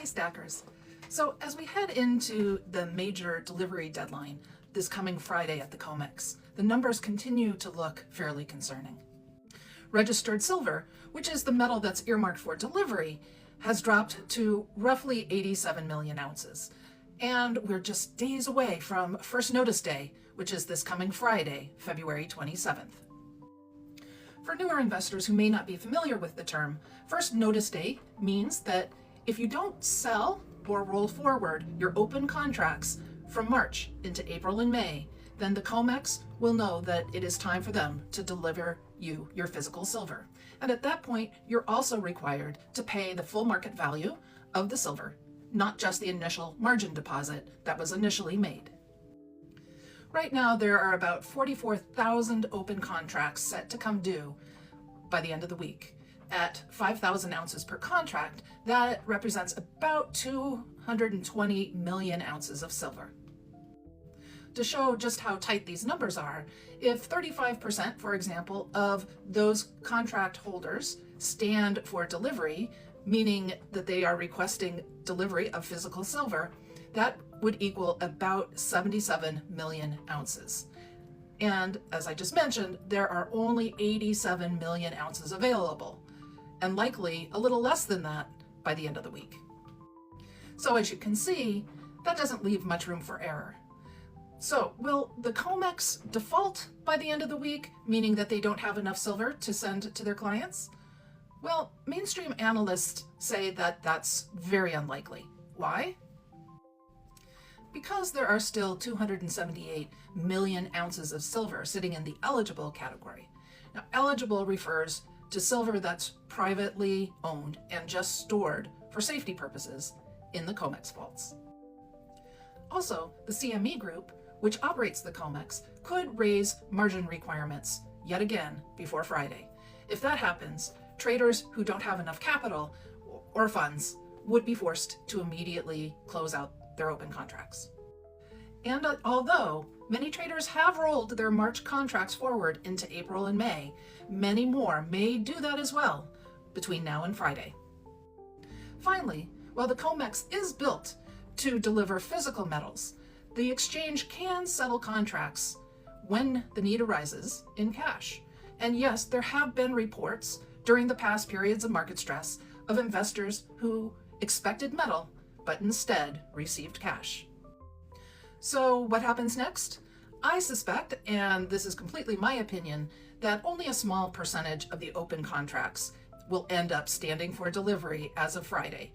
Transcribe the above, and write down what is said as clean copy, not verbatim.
Stackers. So as we head into the major delivery deadline this coming Friday at the COMEX, the numbers continue to look fairly concerning. Registered silver, which is the metal that's earmarked for delivery, has dropped to roughly 87 million ounces. And we're just days away from First Notice Day, which is this coming Friday, February 27th. For newer investors who may not be familiar with the term, First Notice Day means that if you don't sell or roll forward your open contracts from March into April and May, then the COMEX will know that it is time for them to deliver you your physical silver. And at that point, you're also required to pay the full market value of the silver, not just the initial margin deposit that was initially made. Right now, there are about 44,000 open contracts set to come due by the end of the week. At 5,000 ounces per contract, that represents about 220 million ounces of silver. To show just how tight these numbers are, if 35%, for example, of those contract holders stand for delivery, meaning that they are requesting delivery of physical silver, that would equal about 77 million ounces. And as I just mentioned, there are only 87 million ounces available, and likely a little less than that by the end of the week. So as you can see, that doesn't leave much room for error. So will the COMEX default by the end of the week, meaning that they don't have enough silver to send to their clients? Well, mainstream analysts say that that's very unlikely. Why? Because there are still 278 million ounces of silver sitting in the eligible category. Now, eligible refers to silver that's privately owned and just stored for safety purposes in the COMEX vaults. Also, the CME group, which operates the COMEX, could raise margin requirements yet again before Friday. If that happens, traders who don't have enough capital or funds would be forced to immediately close out their open contracts. And although many traders have rolled their March contracts forward into April and May, many more may do that as well between now and Friday. Finally, while the COMEX is built to deliver physical metals, the exchange can settle contracts when the need arises in cash. And yes, there have been reports during the past periods of market stress of investors who expected metal but instead received cash. So what happens next? I suspect, and this is completely my opinion, that only a small percentage of the open contracts will end up standing for delivery as of Friday.